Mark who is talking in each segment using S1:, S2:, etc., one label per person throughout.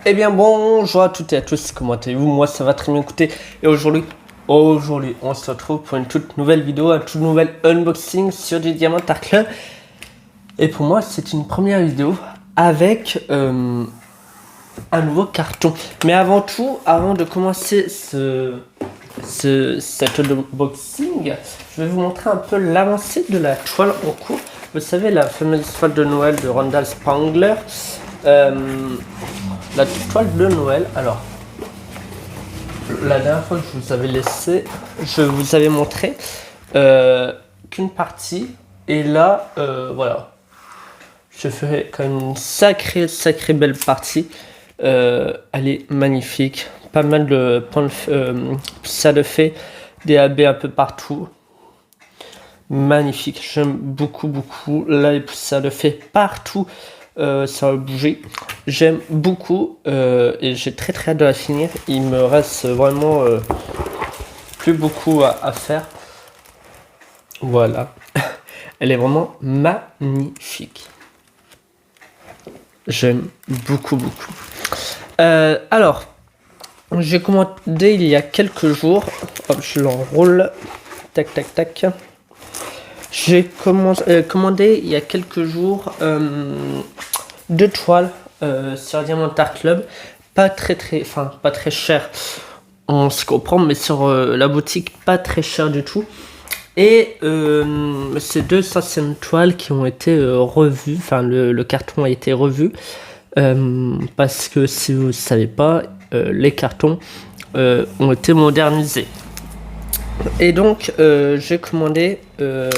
S1: Eh bien bonjour à toutes et à tous, comment allez-vous? Moi ça va très bien, écoutez. Et aujourd'hui on se retrouve pour une toute nouvelle vidéo, un tout nouvel unboxing sur du Diamant Art Club. Et pour moi c'est une première vidéo avec un nouveau carton. Mais avant tout, avant de commencer cet unboxing, je vais vous montrer un peu l'avancée de la toile en cours. Vous savez, la fameuse toile de Noël de Randall Spangler. La toile de Noël, alors, la dernière fois que je vous avais laissé, je vous avais montré qu'une partie, et là, voilà, je ferai quand même une sacrée belle partie. Elle est magnifique, pas mal de points ça le fait, des AB un peu partout. Magnifique, j'aime beaucoup. Là, ça le fait partout. Ça va bouger. J'aime beaucoup et j'ai très hâte de la finir. Il me reste vraiment plus beaucoup à faire. Voilà. Elle est vraiment magnifique. J'aime beaucoup. Alors, j'ai commandé il y a quelques jours. Hop, je l'enroule. Tac. J'ai commandé il y a quelques jours 2 toiles sur Diamant Art Club. Pas très cher, on se comprend, mais sur la boutique, pas très cher du tout. Et ces 2 anciennes toiles qui ont été revues, enfin le carton a été revu. Parce que si vous ne savez pas, les cartons ont été modernisés. Et donc j'ai commandé 2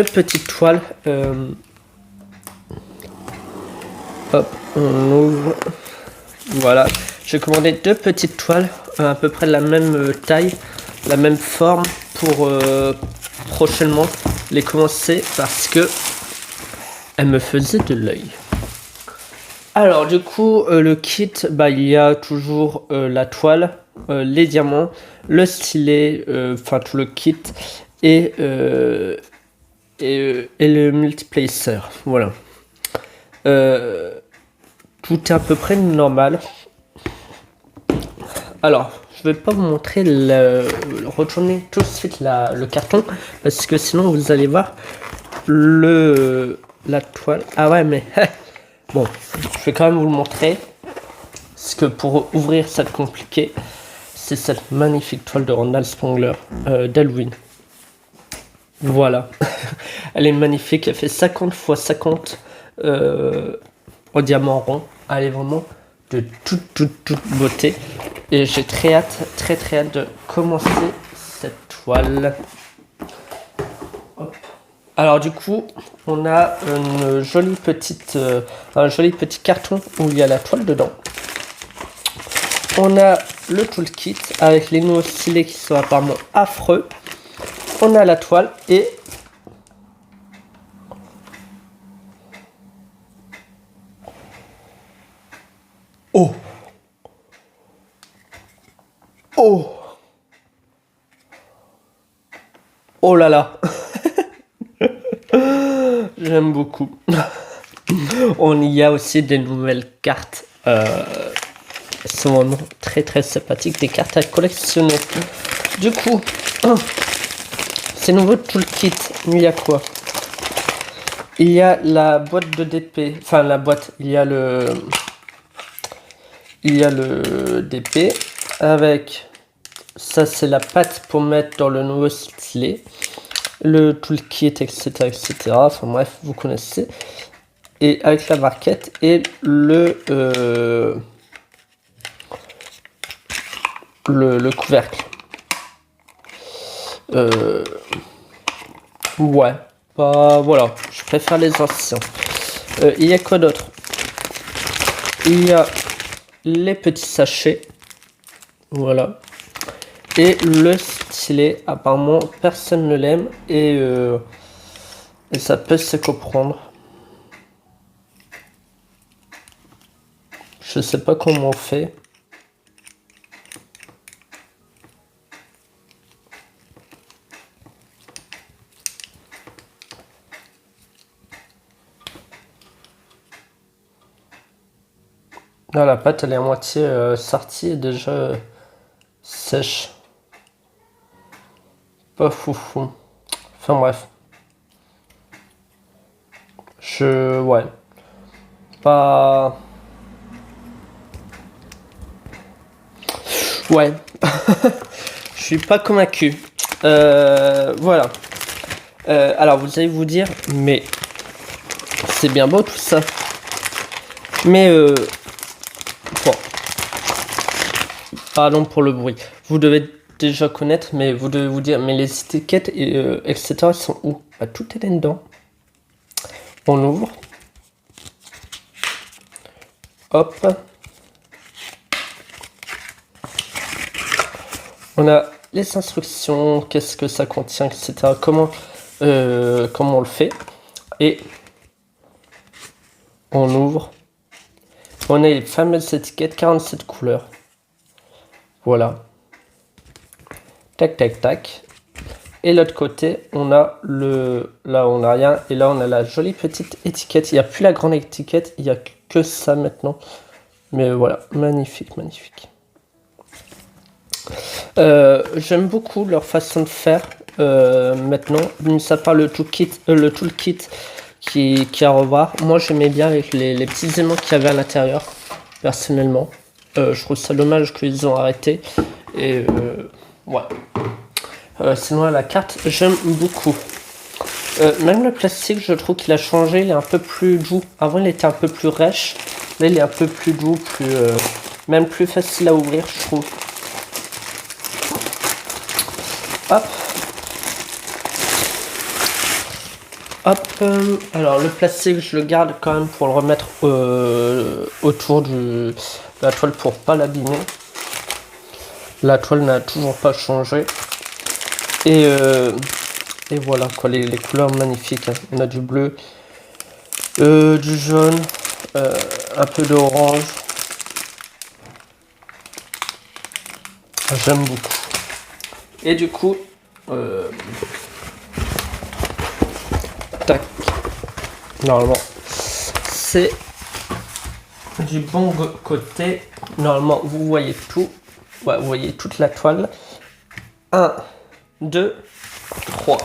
S1: petites toiles. Hop, on ouvre. Voilà, j'ai commandé 2 petites toiles à peu près de la même taille, la même forme pour prochainement les commencer parce que elles me faisaient de l'œil. Alors du coup le kit, il y a toujours la toile, les diamants, le stylet, enfin tout le kit et le multiplacer. Voilà. Tout est à peu près normal. Alors, je vais pas vous montrer retourner tout de suite le carton parce que sinon vous allez voir la toile. Ah ouais, mais bon, je vais quand même vous le montrer parce que pour ouvrir ça compliqué. C'est cette magnifique toile de Randall Spangler d'Halloween. Voilà, elle est magnifique. Elle fait 50 x 50 en diamant rond. Elle est vraiment de toute beauté. Et j'ai très hâte de commencer cette toile. Hop. Alors du coup, on a un joli petit carton où il y a la toile dedans. On a le toolkit avec les nouveaux stylets qui sont apparemment affreux. On a la toile et oh là là. J'aime beaucoup. On y a aussi des nouvelles cartes. Sont vraiment très sympathiques, des cartes à collectionner. Du coup, ces nouveaux toolkits, il y a quoi? Il y a la boîte de DP, enfin la boîte, il y a le DP avec ça, c'est la patte pour mettre dans le nouveau stylet, le toolkit, etc. Enfin bref, vous connaissez. Et avec la marquette et le couvercle. Ouais, voilà, je préfère les anciens. Il y a quoi d'autre? Il y a les petits sachets, voilà, et le stylet. Apparemment personne ne l'aime et ça peut se comprendre. Je sais pas comment on fait. Là, la pâte, elle est à moitié sortie et déjà sèche. Pas foufou. Enfin bref. Ouais. Pas... Ouais. Je suis pas convaincu. Voilà. Alors vous allez vous dire, mais c'est bien beau tout ça. Mais bon. Pardon pour le bruit. Vous devez déjà connaître, mais vous devez vous dire, mais les étiquettes, etc. sont où? Bah, tout est là-dedans. On ouvre. Hop. On a les instructions, qu'est-ce que ça contient, etc. Comment on le fait. Et on ouvre. On a les fameuses étiquettes, 47 couleurs. Voilà. Tac, tac, tac. Et l'autre côté, on a là on n'a rien. Et là on a la jolie petite étiquette. Il n'y a plus la grande étiquette, il n'y a que ça maintenant. Mais voilà, magnifique, magnifique. J'aime beaucoup leur façon de faire maintenant. Mis à part le toolkit qui est à revoir. Moi j'aimais bien avec les petits éléments qu'il y avait à l'intérieur, personnellement. Je trouve ça dommage qu'ils ont arrêté. Et ouais. Sinon la carte, j'aime beaucoup. Même le plastique, je trouve qu'il a changé. Il est un peu plus doux. Avant il était un peu plus rêche. Là il est un peu plus doux, même plus facile à ouvrir, je trouve. Hop. Hop. Alors le plastique, je le garde quand même pour le remettre autour de la toile pour pas l'abîmer. La toile n'a toujours pas changé. Et voilà quoi, les couleurs magnifiques. Hein. On a du bleu, du jaune, un peu d'orange. J'aime beaucoup. Et du coup, tac. Normalement, c'est du bon côté. Normalement, vous voyez tout. Ouais, vous voyez toute la toile. 1, 2, 3.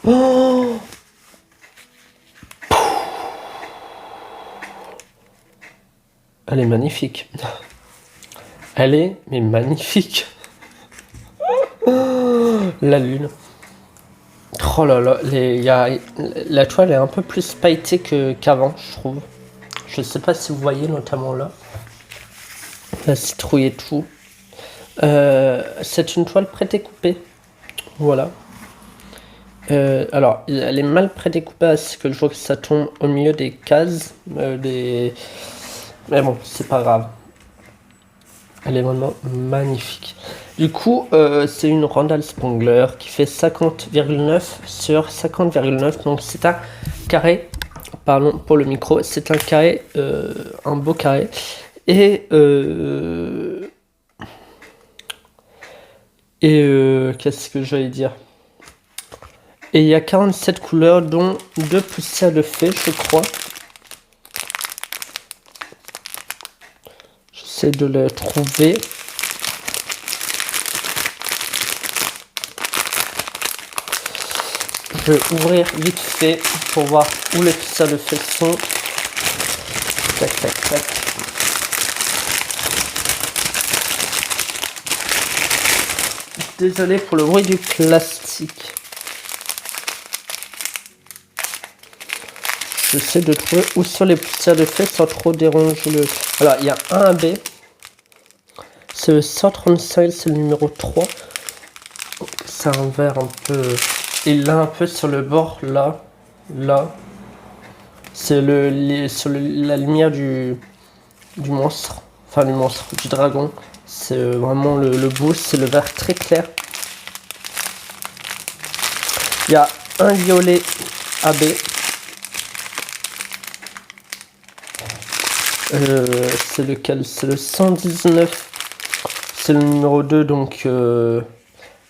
S1: Oh, elle est magnifique. Elle est mais magnifique. La lune. Oh là là, la toile est un peu plus pailletée qu'avant, je trouve. Je sais pas si vous voyez, notamment là. La citrouille et tout. C'est une toile prédécoupée. Voilà. Alors, elle est mal prédécoupée parce que je vois que ça tombe au milieu des cases. Mais bon, c'est pas grave. Elle est vraiment magnifique. Du coup, c'est une Randall Spangler qui fait 50,9 sur 50,9. Donc c'est un carré. Pardon pour le micro. C'est un carré, un beau carré. Et qu'est-ce que j'allais dire? Et il y a 47 couleurs, dont 2 poussières de fée, je crois. J'essaie de les trouver. Je vais ouvrir vite fait pour voir où les poussières de fée sont. Tac, tac, tac. Désolé pour le bruit du plastique. J'essaie de trouver où sont les poussières de fée sans trop déranger le... Alors, il y a un AB. C'est le 135, c'est le numéro 3. C'est un vert un peu... Il l'a un peu sur le bord, là. Là. C'est sur la lumière du monstre. Enfin, du monstre, du dragon. C'est vraiment le beau, c'est le vert très clair. Il y a un violet AB. C'est lequel? C'est le 119. C'est le numéro 2, donc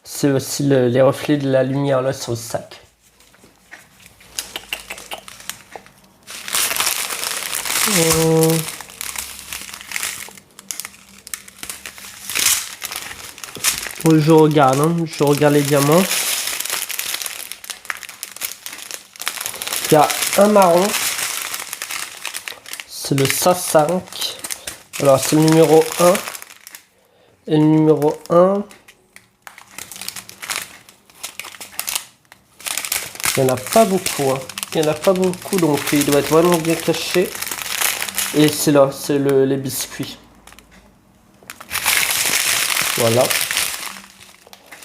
S1: c'est aussi les reflets de la lumière là sur le sac. Je regarde, hein, je regarde les diamants. Il y a un marron. C'est le 105. Alors c'est le numéro 1. Et le numéro 1. Il n'y en a pas beaucoup. Hein. Il n'y en a pas beaucoup, donc il doit être vraiment bien caché. Et c'est là, c'est les biscuits. Voilà.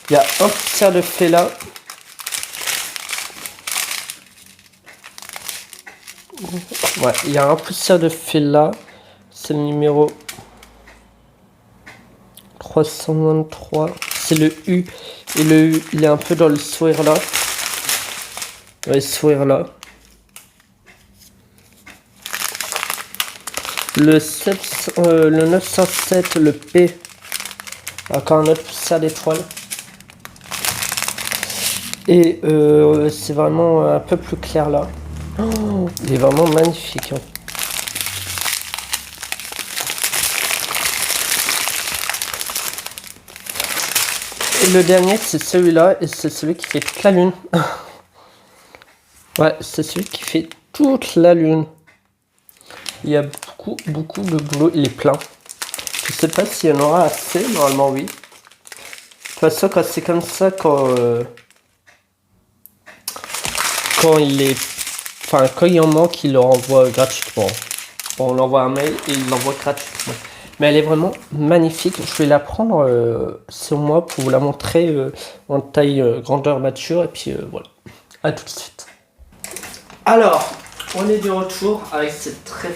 S1: Il y a un poussière de fée là. Ouais, il y a un poussière de fée là. C'est le numéro 323. C'est le U. Et le U, il est un peu dans le sourire là. Dans le sourire là. Le 907, le P. Encore un autre poussière d'étoile. Et c'est vraiment un peu plus clair là. Oh, il est vraiment magnifique. Hein. Et le dernier, c'est celui-là. Et c'est celui qui fait toute la lune. Ouais, c'est celui qui fait toute la lune. Il y a beaucoup de boulot. Il est plein. Je sais pas s'il y en aura assez. Normalement, oui. De toute façon, quand c'est comme ça, quand il est... Enfin, quand il en manque, il le renvoie gratuitement. Bon, on l'envoie un mail et il l'envoie gratuitement. Mais elle est vraiment magnifique. Je vais la prendre sur moi pour vous la montrer en taille grandeur mature. Et puis voilà. À tout de suite. Alors, on est de retour avec cette très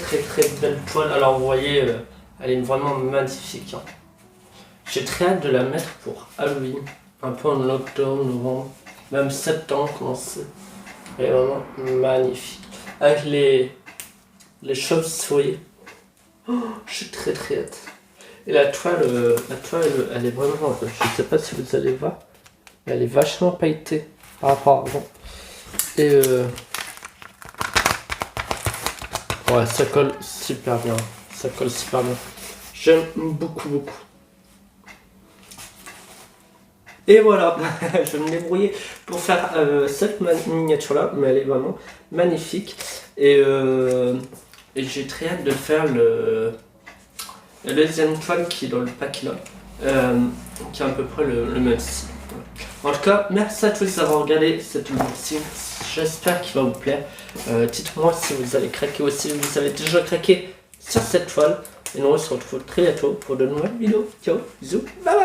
S1: belle toile. Alors vous voyez, elle est vraiment magnifique. Hein. J'ai très hâte de la mettre pour Halloween. Un peu en octobre, novembre, même septembre commencer. Elle est vraiment magnifique. Avec les chauves-souris. Oh, j'ai très hâte. Et la toile, elle est vraiment... Je sais pas si vous allez voir. Mais elle est vachement pailletée par rapport à avant. Et ouais, ça colle super bien. Ça colle super bien. J'aime beaucoup. Et voilà, je vais me débrouiller pour faire cette miniature là, mais elle est vraiment magnifique. Et j'ai très hâte de faire la deuxième toile qui est dans le pack là, qui est à peu près le même style. En tout cas, merci à tous d'avoir regardé cette unboxing. J'espère qu'il va vous plaire. Dites-moi si vous allez craquer ou si vous avez déjà craqué sur cette toile. Et nous on se retrouve très bientôt pour de nouvelles vidéos. Ciao, bisous, bye bye.